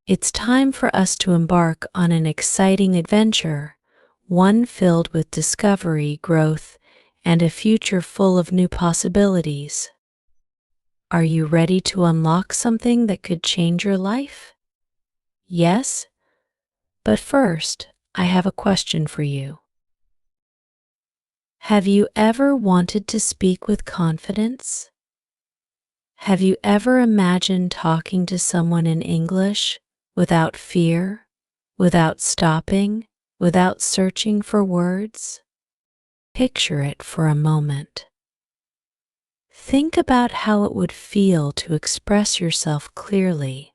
It's time for us to embark on an exciting adventure, one filled with discovery, growth, and a future full of new possibilities. Are you ready to unlock something that could change your life? Yes? But first, I have a question for you. Have you ever wanted to speak with confidence? Have you ever imagined talking to someone in English without fear, without stopping, without searching for words? Picture it for a moment. Think about how it would feel to express yourself clearly,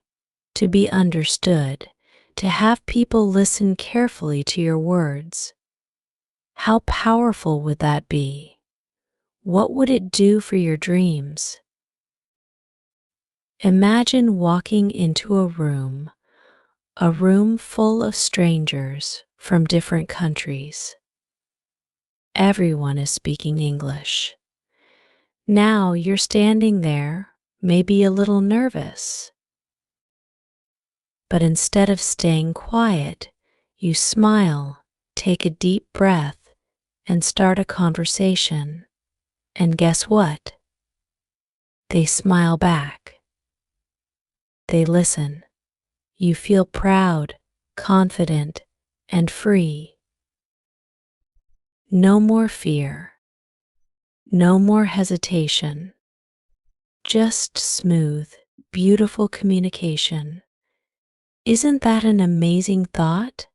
to be understood, to have people listen carefully to your words. How powerful would that be? What would it do for your dreams? Imagine walking into a room full of strangers from different countries. Everyone is speaking English. Now you're standing there, maybe a little nervous. But instead of staying quiet, you smile, take a deep breath, and start a conversation. And guess what? They smile back. They listen. You feel proud, confident, and free. No more fear. No more hesitation. Just smooth, beautiful communication. Isn't that an amazing thought?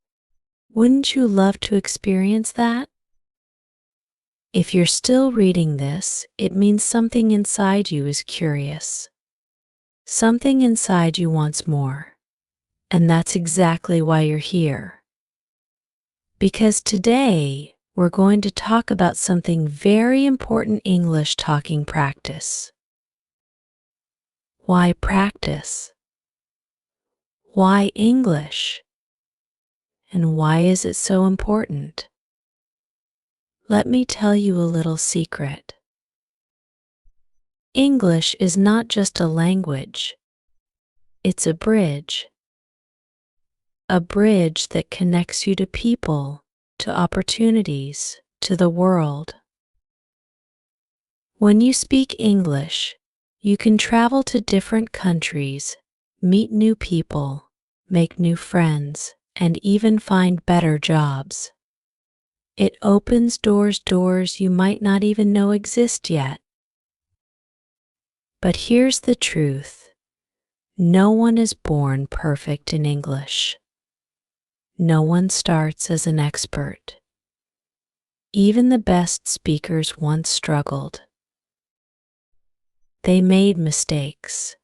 Wouldn't you love to experience that? If you're still reading this, it means something inside you is curious. Something inside you wants more. And that's exactly why you're here. Because today, we're going to talk about something very important English talking practice. Why practice? Why English? And why is it so important? Let me tell you a little secret. English is not just a language. It's a bridge. A bridge that connects you to people, to opportunities, to the world. When you speak English, you can travel to different countries, meet new people, make new friends, and even find better jobs. It opens doors you might not even know exist yet. But here's the truth. No one is born perfect in English. No one starts as an expert. Even the best speakers once struggled. They made mistakes.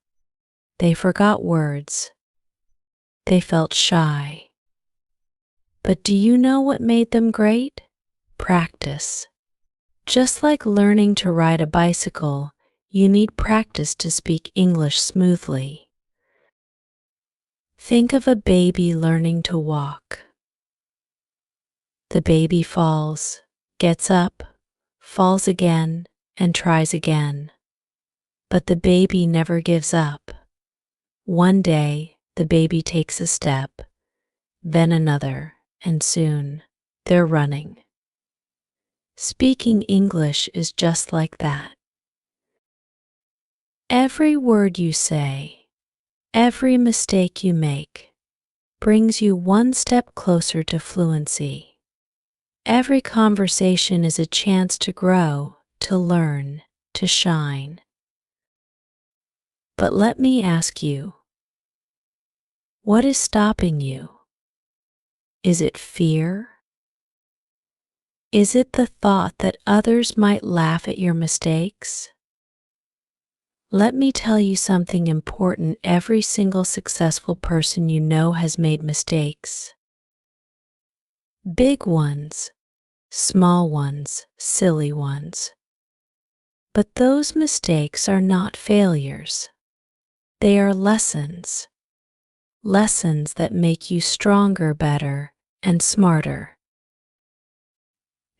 They forgot words. They felt shy. But do you know what made them great? Practice. Just like learning to ride a bicycle, you need practice to speak English smoothly. Think of a baby learning to walk. The baby falls, gets up, falls again, and tries again. But the baby never gives up. One day, the baby takes a step, then another, and soon, they're running. Speaking English is just like that. Every word you say, every mistake you make, brings you one step closer to fluency. Every conversation is a chance to grow, to learn, to shine. But let me ask you, what is stopping you? Is it fear? Is it the thought that others might laugh at your mistakes? Let me tell you something important. Every single successful person you know has made mistakes. Big ones, small ones, silly ones. But those mistakes are not failures. They are lessons. Lessons that make you stronger, better, and smarter.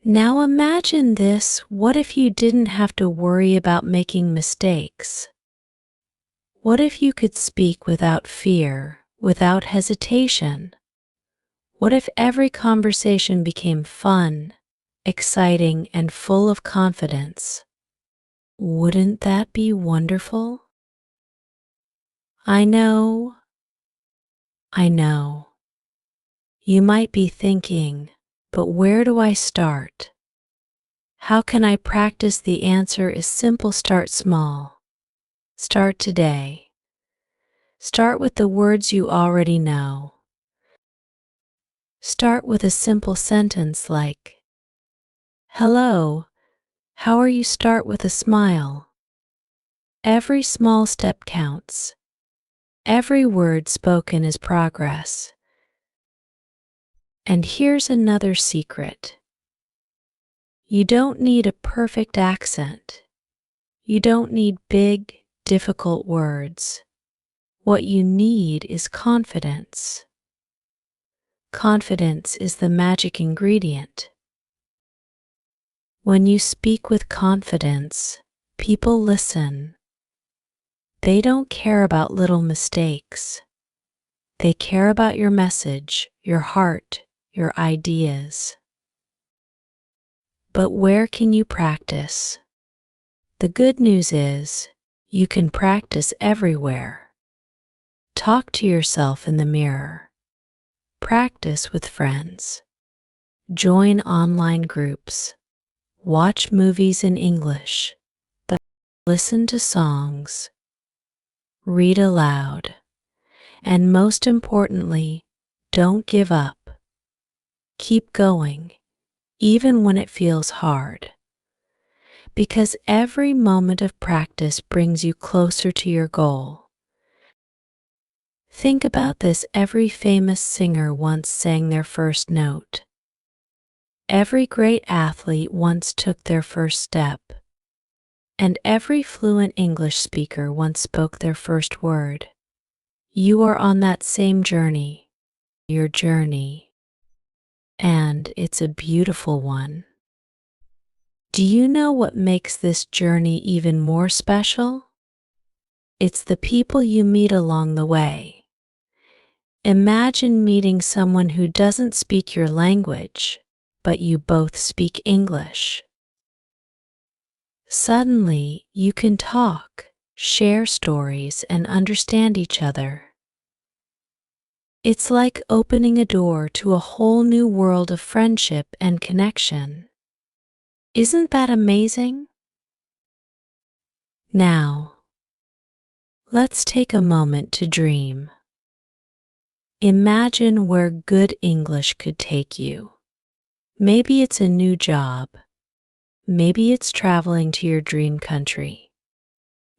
Now imagine this. What if you didn't have to worry about making mistakes? What if you could speak without fear, without hesitation. What if every conversation became fun, exciting, and full of confidence? Wouldn't that be wonderful? I know. You might be thinking, but where do I start? How can I practice? The answer is simple. Start small. Start today. Start with the words you already know. Start with a simple sentence like, "Hello, how are you?" Start with a smile. Every small step counts. Every word spoken is progress. And here's another secret. You don't need a perfect accent. You don't need big, difficult words. What you need is confidence. Confidence is the magic ingredient. When you speak with confidence, people listen. They don't care about little mistakes. They care about your message, your heart, your ideas. But where can you practice? The good news is, you can practice everywhere. Talk to yourself in the mirror. Practice with friends. Join online groups. Watch movies in English. Listen to songs. Read aloud. And most importantly, don't give up. Keep going, even when it feels hard. Because every moment of practice brings you closer to your goal. Think about this. Every famous singer once sang their first note. Every great athlete once took their first step. And every fluent English speaker once spoke their first word. You are on that same journey, your journey. And it's a beautiful one. Do you know what makes this journey even more special? It's the people you meet along the way. Imagine meeting someone who doesn't speak your language, but you both speak English. Suddenly, you can talk, share stories, and understand each other. It's like opening a door to a whole new world of friendship and connection. Isn't that amazing? Now, let's take a moment to dream. Imagine where good English could take you. Maybe it's a new job. Maybe it's traveling to your dream country.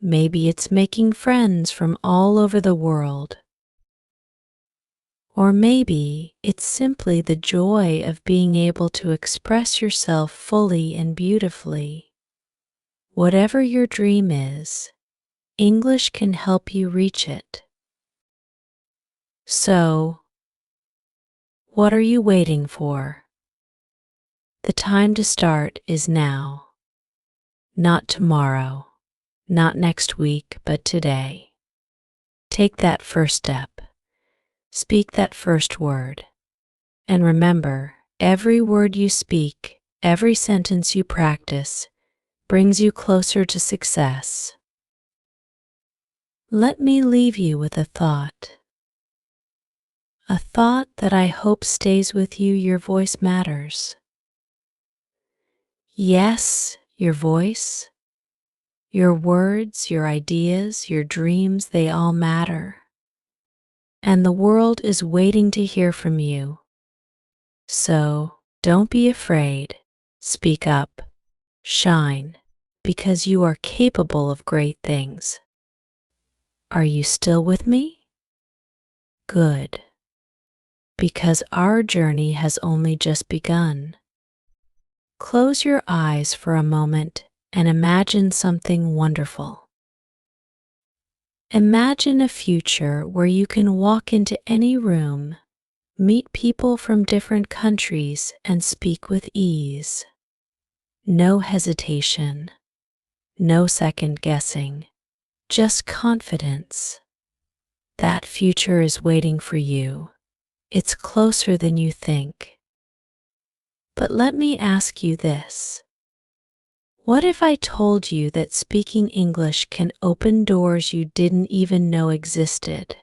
Maybe it's making friends from all over the world. Or maybe it's simply the joy of being able to express yourself fully and beautifully. Whatever your dream is, English can help you reach it. So, what are you waiting for? The time to start is now. Not tomorrow, not next week, but today. Take that first step. Speak that first word. And remember, every word you speak, every sentence you practice, brings you closer to success. Let me leave you with a thought. A thought that I hope stays with you. Your voice matters. Yes, your voice, your words, your ideas, your dreams, they all matter. And the world is waiting to hear from you. So, don't be afraid. Speak up. Shine, because you are capable of great things. Are you still with me? Good. Because our journey has only just begun. Close your eyes for a moment and imagine something wonderful. Imagine a future where you can walk into any room, meet people from different countries, and speak with ease. No hesitation, no second guessing, just confidence. That future is waiting for you. It's closer than you think. But let me ask you this. What if I told you that speaking English can open doors you didn't even know existed?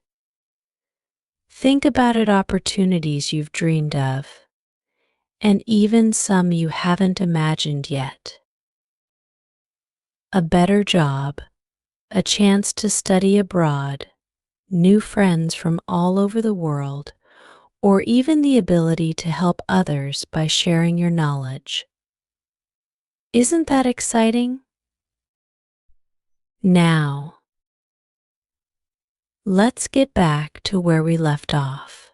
Think about it, opportunities you've dreamed of, and even some you haven't imagined yet. A better job, a chance to study abroad, new friends from all over the world, or even the ability to help others by sharing your knowledge. Isn't that exciting? Now, let's get back to where we left off.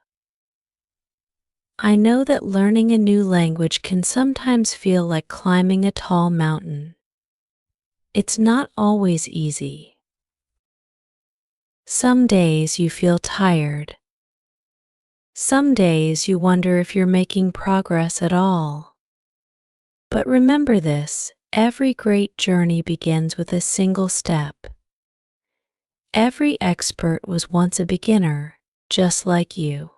I know that learning a new language can sometimes feel like climbing a tall mountain. It's not always easy. Some days you feel tired. Some days you wonder if you're making progress at all. But remember this, every great journey begins with a single step. Every expert was once a beginner, just like you.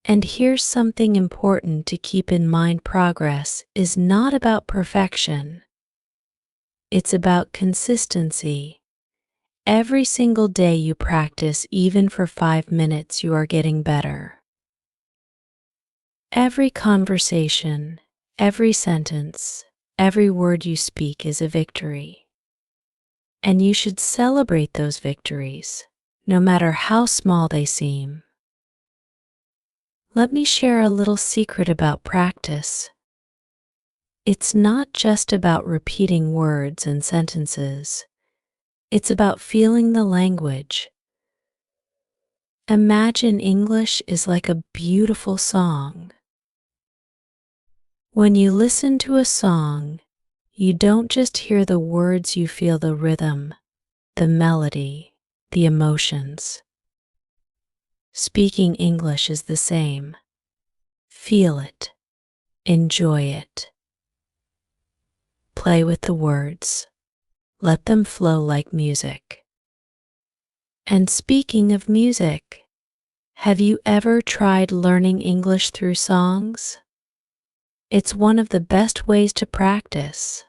And here's something important to keep in mind: progress is not about perfection. It's about consistency. Every single day you practice, even for 5 minutes, you are getting better. Every conversation, every sentence, every word you speak is a victory. And you should celebrate those victories, no matter how small they seem. Let me share a little secret about practice. It's not just about repeating words and sentences. It's about feeling the language. Imagine English is like a beautiful song. When you listen to a song, you don't just hear the words, you feel the rhythm, the melody, the emotions. Speaking English is the same. Feel it. Enjoy it. Play with the words. Let them flow like music. And speaking of music, have you ever tried learning English through songs? It's one of the best ways to practice.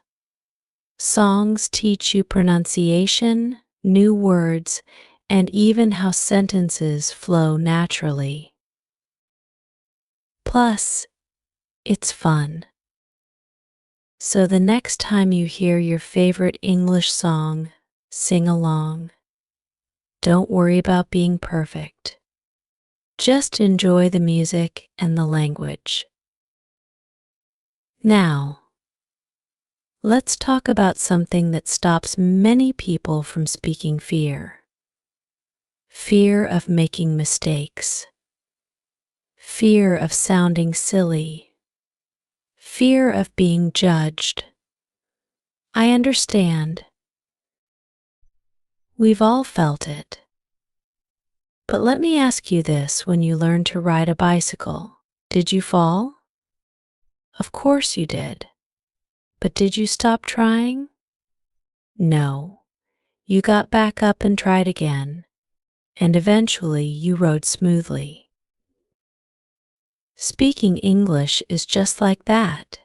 Songs teach you pronunciation, new words, and even how sentences flow naturally. Plus, it's fun. So the next time you hear your favorite English song, sing along. Don't worry about being perfect. Just enjoy the music and the language. Now, let's talk about something that stops many people from speaking: fear. Fear of making mistakes. Fear of sounding silly. Fear of being judged. I understand. We've all felt it. But let me ask you this: when you learned to ride a bicycle, did you fall? Of course you did. But did you stop trying? No. You got back up and tried again, and eventually you rode smoothly. Speaking English is just like that.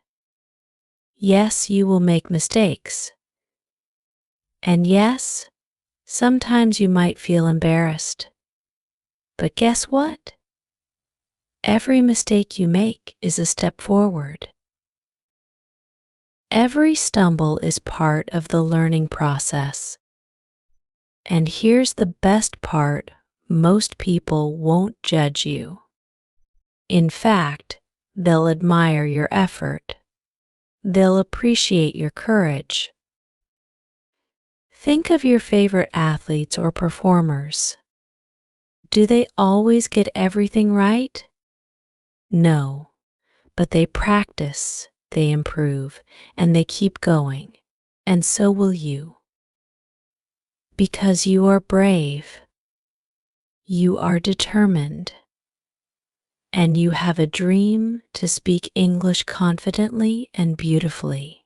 Yes, you will make mistakes. And yes, sometimes you might feel embarrassed. But guess what? Every mistake you make is a step forward. Every stumble is part of the learning process. And here's the best part: most people won't judge you. In fact, they'll admire your effort. They'll appreciate your courage. Think of your favorite athletes or performers. Do they always get everything right? No, but they practice, they improve, and they keep going. And so will you. Because you are brave. You are determined. And you have a dream to speak English confidently and beautifully.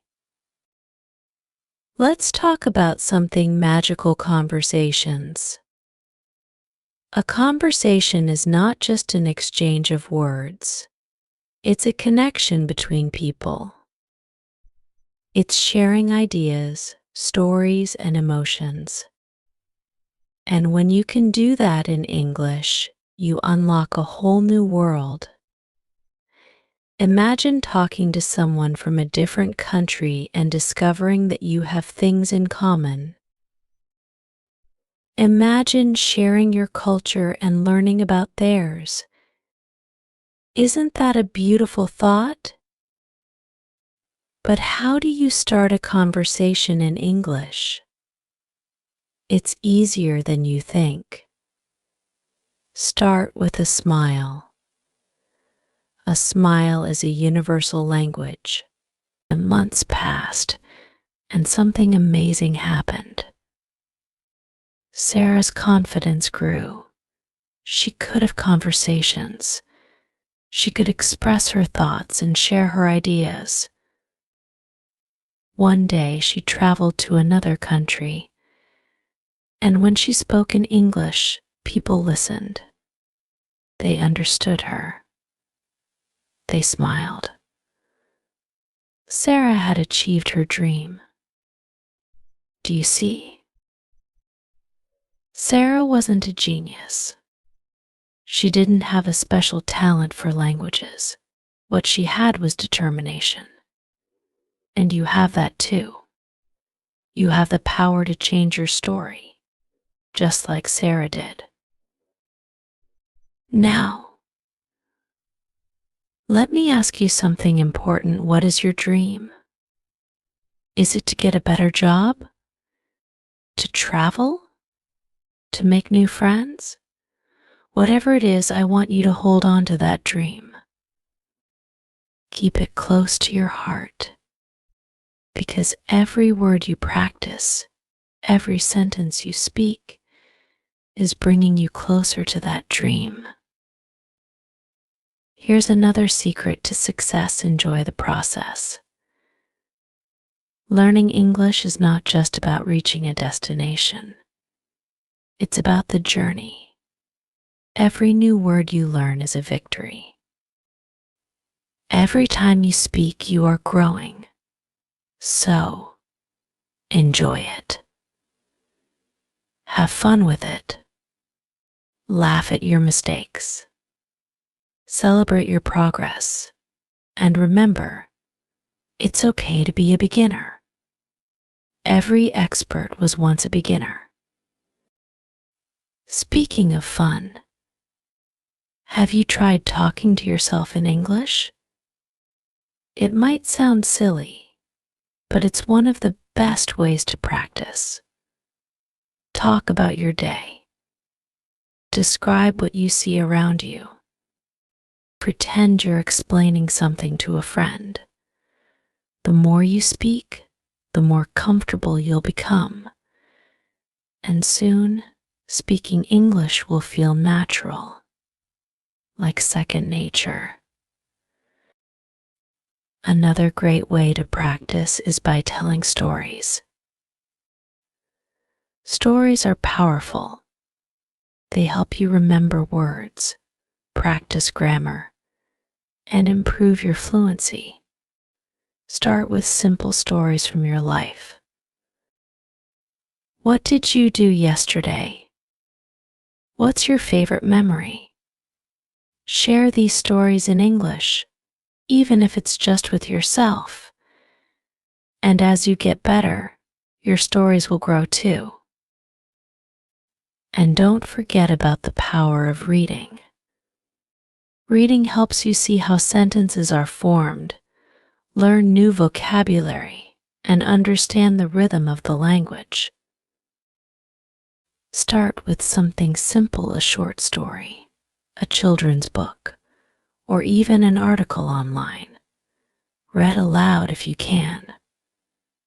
Let's talk about something magical: conversations. A conversation is not just an exchange of words. It's a connection between people. It's sharing ideas, stories, and emotions. And when you can do that in English, you unlock a whole new world. Imagine talking to someone from a different country and discovering that you have things in common. Imagine sharing your culture and learning about theirs. Isn't that a beautiful thought? But how do you start a conversation in English? It's easier than you think. Start with a smile. A smile is a universal language. And months passed, and something amazing happened. Sarah's confidence grew. She could have conversations. She could express her thoughts and share her ideas. One day she traveled to another country, and when she spoke in English, people listened. They understood her. They smiled. Sarah had achieved her dream. Do you see? Sarah wasn't a genius. She didn't have a special talent for languages. What she had was determination. And you have that too. You have the power to change your story, just like Sarah did. Now, let me ask you something important. What is your dream? Is it to get a better job? To travel? To make new friends? Whatever it is, I want you to hold on to that dream. Keep it close to your heart, because every word you practice, every sentence you speak, is bringing you closer to that dream. Here's another secret to success: enjoy the process. Learning English is not just about reaching a destination. It's about the journey. Every new word you learn is a victory. Every time you speak, you are growing. So, enjoy it. Have fun with it. Laugh at your mistakes. Celebrate your progress. And remember, it's okay to be a beginner. Every expert was once a beginner. Speaking of fun, have you tried talking to yourself in English? It might sound silly, but it's one of the best ways to practice. Talk about your day. Describe what you see around you. Pretend you're explaining something to a friend. The more you speak, the more comfortable you'll become. And soon, speaking English will feel natural, like second nature. Another great way to practice is by telling stories. Stories are powerful. They help you remember words, practice grammar, and improve your fluency. Start with simple stories from your life. What did you do yesterday? What's your favorite memory? Share these stories in English, even if it's just with yourself. And as you get better, your stories will grow too. And don't forget about the power of reading. Reading helps you see how sentences are formed, learn new vocabulary, and understand the rhythm of the language. Start with something simple: a short story, a children's book, or even an article online. Read aloud if you can.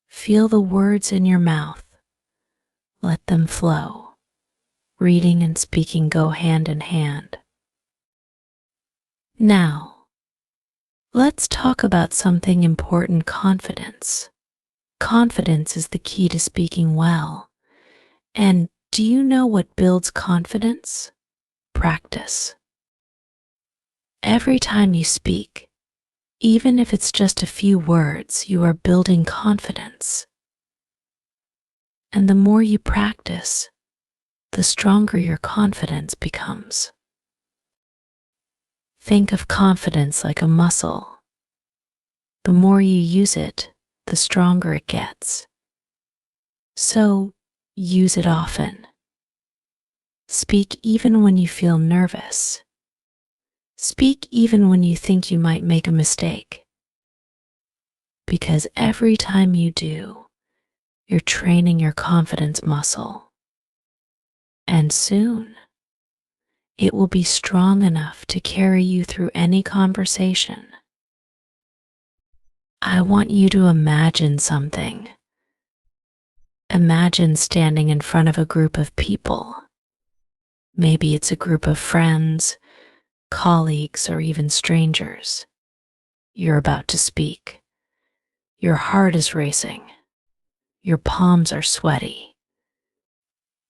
Feel the words in your mouth. Let them flow. Reading and speaking go hand in hand. Now, let's talk about something important: confidence. Confidence is the key to speaking well. And do you know what builds confidence? practice. Every time you speak, even if it's just a few words, you are building confidence. And the more you practice, the stronger your confidence becomes. Think of confidence like a muscle. The more you use it, the stronger it gets. So, use it often. Speak even when you feel nervous. Speak even when you think you might make a mistake. Because every time you do, you're training your confidence muscle. And soon, it will be strong enough to carry you through any conversation. I want you to imagine something. Imagine standing in front of a group of people. Maybe it's a group of friends, colleagues, or even strangers. You're about to speak. Your heart is racing. Your palms are sweaty.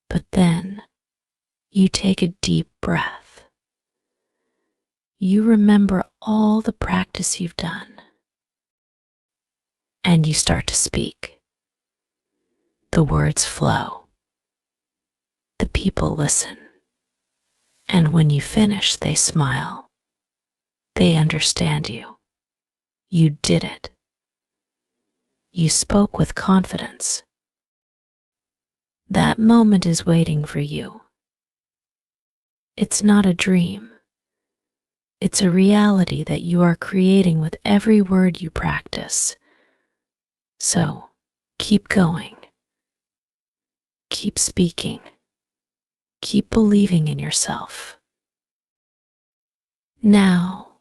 But then, you take a deep breath. You remember all the practice you've done. And you start to speak. The words flow. The people listen. And when you finish, they smile. They understand you. You did it. You spoke with confidence. That moment is waiting for you. It's not a dream. It's a reality that you are creating with every word you practice. So, keep going. Keep speaking. Keep believing in yourself. Now,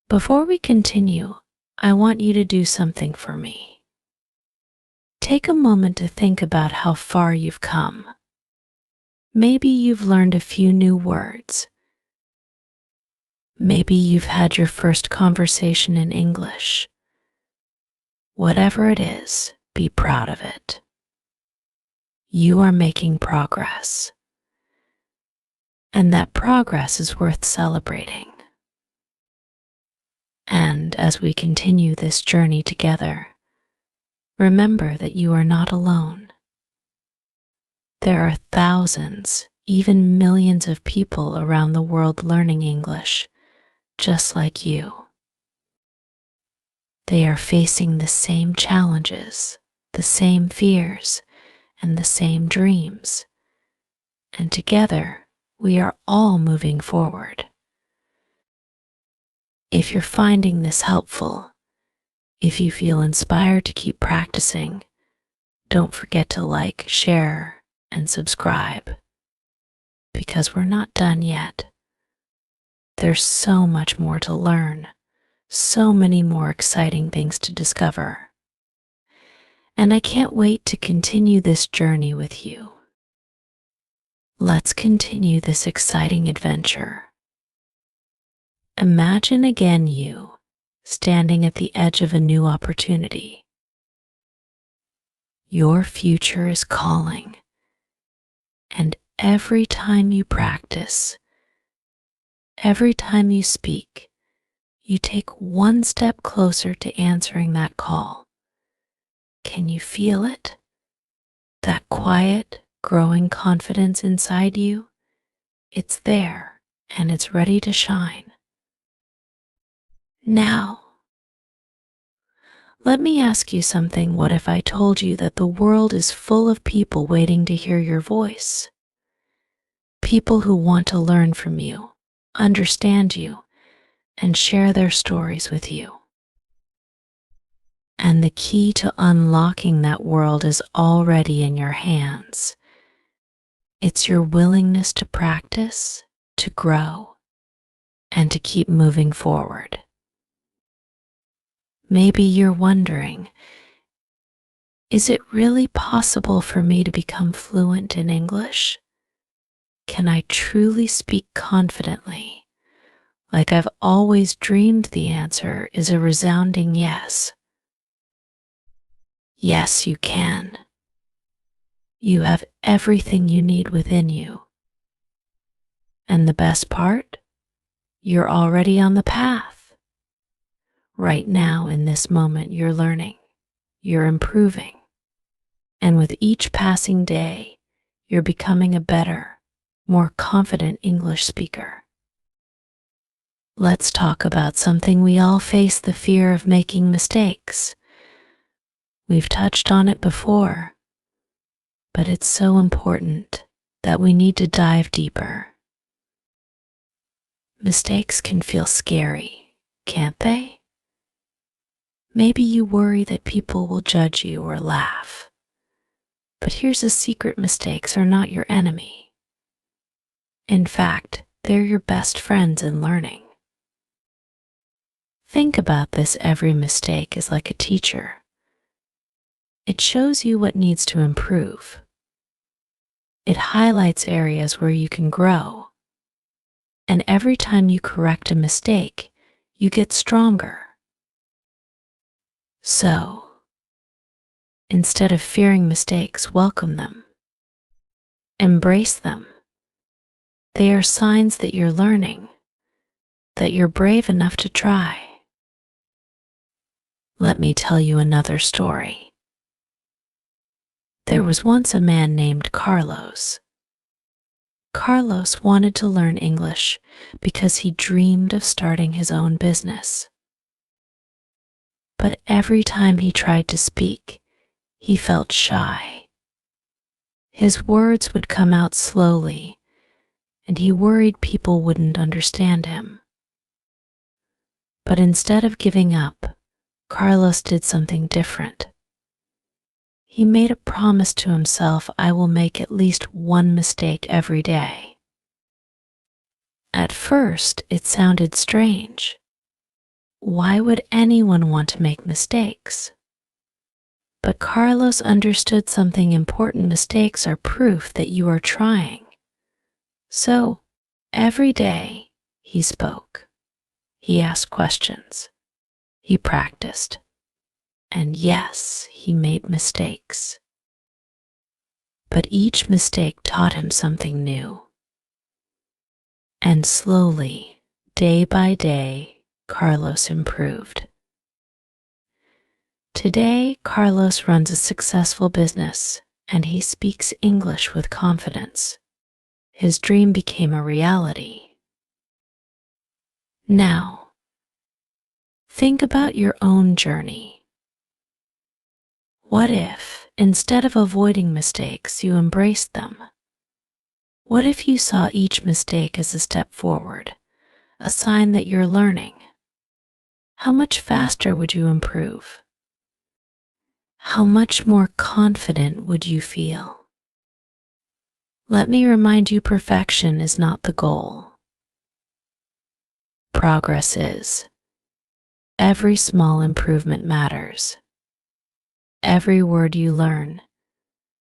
before we continue, I want you to do something for me. Take a moment to think about how far you've come. Maybe you've learned a few new words. Maybe you've had your first conversation in English. Whatever it is, be proud of it. You are making progress. And that progress is worth celebrating. And as we continue this journey together, remember that you are not alone. There are thousands, even millions of people around the world learning English, just like you. They are facing the same challenges, the same fears, and the same dreams. And together, we are all moving forward. If you're finding this helpful, if you feel inspired to keep practicing, don't forget to like, share, and subscribe. Because we're not done yet. There's so much more to learn, so many more exciting things to discover. And I can't wait to continue this journey with you. Let's continue this exciting adventure. Imagine again you standing at the edge of a new opportunity. Your future is calling, and every time you practice, every time you speak, you take one step closer to answering that call. Can you feel it? That quiet, growing confidence inside you? It's there, and it's ready to shine. Now, let me ask you something. What if I told you that the world is full of people waiting to hear your voice? People who want to learn from you, understand you, and share their stories with you. And the key to unlocking that world is already in your hands. It's your willingness to practice, to grow, and to keep moving forward. Maybe you're wondering, is it really possible for me to become fluent in English? Can I truly speak confidently? Like I've always dreamed? The answer is a resounding yes. Yes, you can. You have everything you need within you. And And the best part? You're already on the path. Right now, in this moment, you're learning, you're improving, and with each passing day, you're becoming a better, more confident English speaker. Let's talk about something we all face: the fear of making mistakes. We've touched on it before, but it's so important that we need to dive deeper. Mistakes can feel scary, can't they? Maybe you worry that people will judge you or laugh. But here's a secret: mistakes are not your enemy. In fact, they're your best friends in learning. Think about this: every mistake is like a teacher. It shows you what needs to improve. It highlights areas where you can grow. And every time you correct a mistake, you get stronger. So, instead of fearing mistakes, welcome them. Embrace them. They are signs that you're learning, that you're brave enough to try. Let me tell you another story. There was once a man named Carlos. Carlos wanted to learn English because he dreamed of starting his own business. But every time he tried to speak, he felt shy. His words would come out slowly, and he worried people wouldn't understand him. But instead of giving up, Carlos did something different. He made a promise to himself: I will make at least one mistake every day. At first, it sounded strange. Why would anyone want to make mistakes? But Carlos understood something important: mistakes are proof that you are trying. So, every day, he spoke. He asked questions. He practiced. And yes, he made mistakes. But each mistake taught him something new. And slowly, day by day, Carlos improved. Today, Carlos runs a successful business, and he speaks English with confidence. His dream became a reality. Now, think about your own journey. What if, instead of avoiding mistakes, you embraced them? What if you saw each mistake as a step forward, a sign that you're learning? How much faster would you improve? How much more confident would you feel? Let me remind you, perfection is not the goal. Progress is. Every small improvement matters. Every word you learn,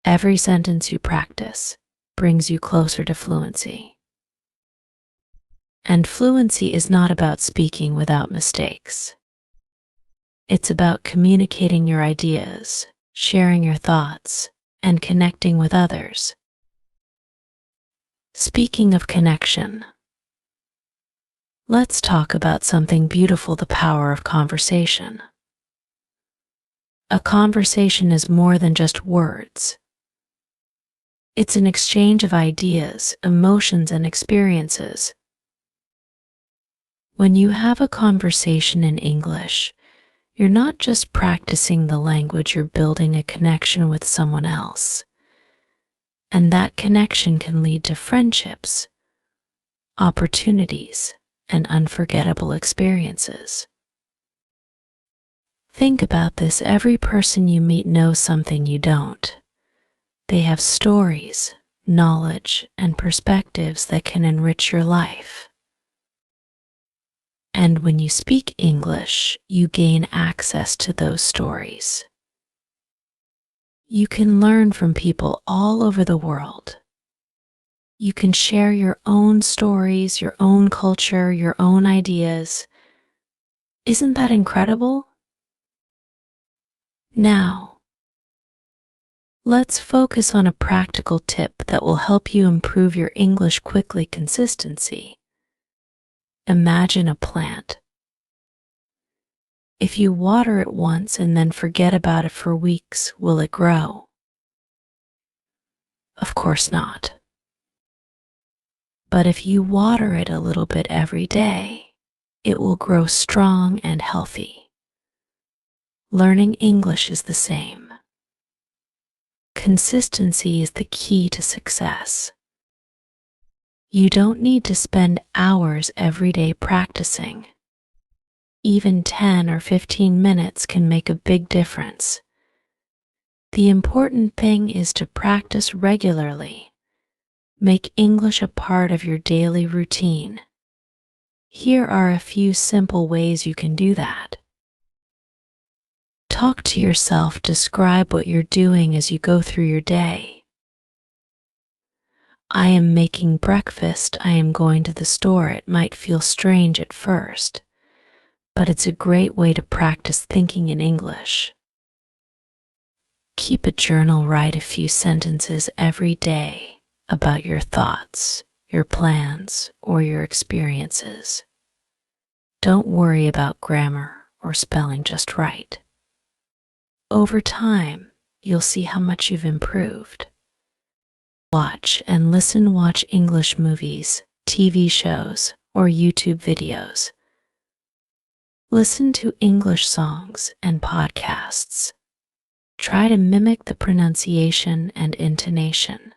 every sentence you practice, brings you closer to fluency. And fluency is not about speaking without mistakes. It's about communicating your ideas, sharing your thoughts, and connecting with others. Speaking of connection, let's talk about something beautiful: the power of conversation. A conversation is more than just words. It's an exchange of ideas, emotions, and experiences. When you have a conversation in English, you're not just practicing the language, you're building a connection with someone else. And that connection can lead to friendships, opportunities, and unforgettable experiences. Think about this: every person you meet knows something you don't. They have stories, knowledge, and perspectives that can enrich your life. And when you speak English, you gain access to those stories. You can learn from people all over the world. You can share your own stories, your own culture, your own ideas. Isn't that incredible? Now, Let's focus on a practical tip that will help you improve your English quickly consistency. Imagine a plant. If you water it once and then forget about it for weeks, will it grow? Of course not. But if you water it a little bit every day, it will grow strong and healthy. Learning English is the same. Consistency is the key to success. You don't need to spend hours every day practicing. Even 10 or 15 minutes can make a big difference. The important thing is to practice regularly. Make English a part of your daily routine. Here are a few simple ways you can do that. Talk to yourself, describe what you're doing as you go through your day. I am making breakfast, I am going to the store. It might feel strange at first, but it's a great way to practice thinking in English. Keep a journal, write a few sentences every day about your thoughts, your plans, or your experiences. Don't worry about grammar or spelling, just write. Over time, you'll see how much you've improved. Watch English movies, TV shows, or YouTube videos. Listen to English songs and podcasts. Try to mimic the pronunciation and intonation.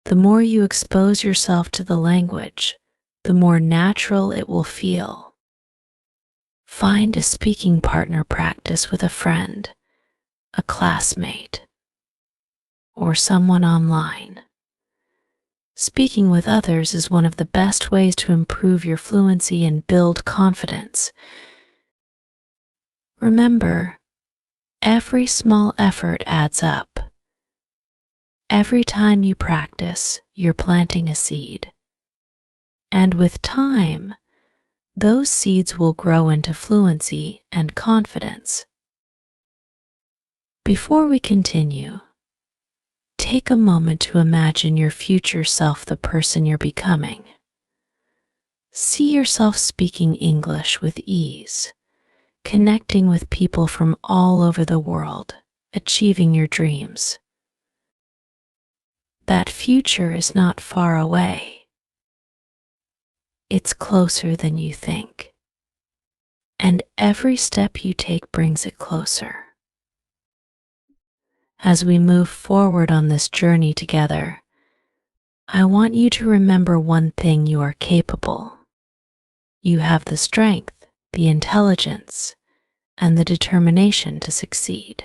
The more you expose yourself to the language, the more natural it will feel. Find a speaking partner, practice with a friend, a classmate, or someone online. Speaking with others is one of the best ways to improve your fluency and build confidence. Remember, every small effort adds up. Every time you practice, you're planting a seed. And with time, those seeds will grow into fluency and confidence. Before we continue, take a moment to imagine your future self, the person you're becoming. See yourself speaking English with ease, connecting with people from all over the world, achieving your dreams. That future is not far away. It's closer than you think. And every step you take brings it closer. As we move forward on this journey together, I want you to remember one thing: you are capable. You have the strength, the intelligence, and the determination to succeed.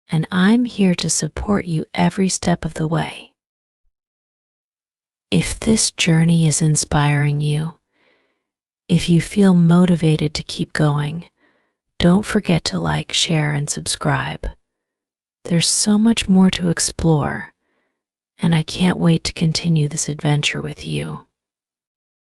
And I'm here to support you every step of the way. If this journey is inspiring you, if you feel motivated to keep going, don't forget to like, share, and subscribe. There's so much more to explore, and I can't wait to continue this adventure with you.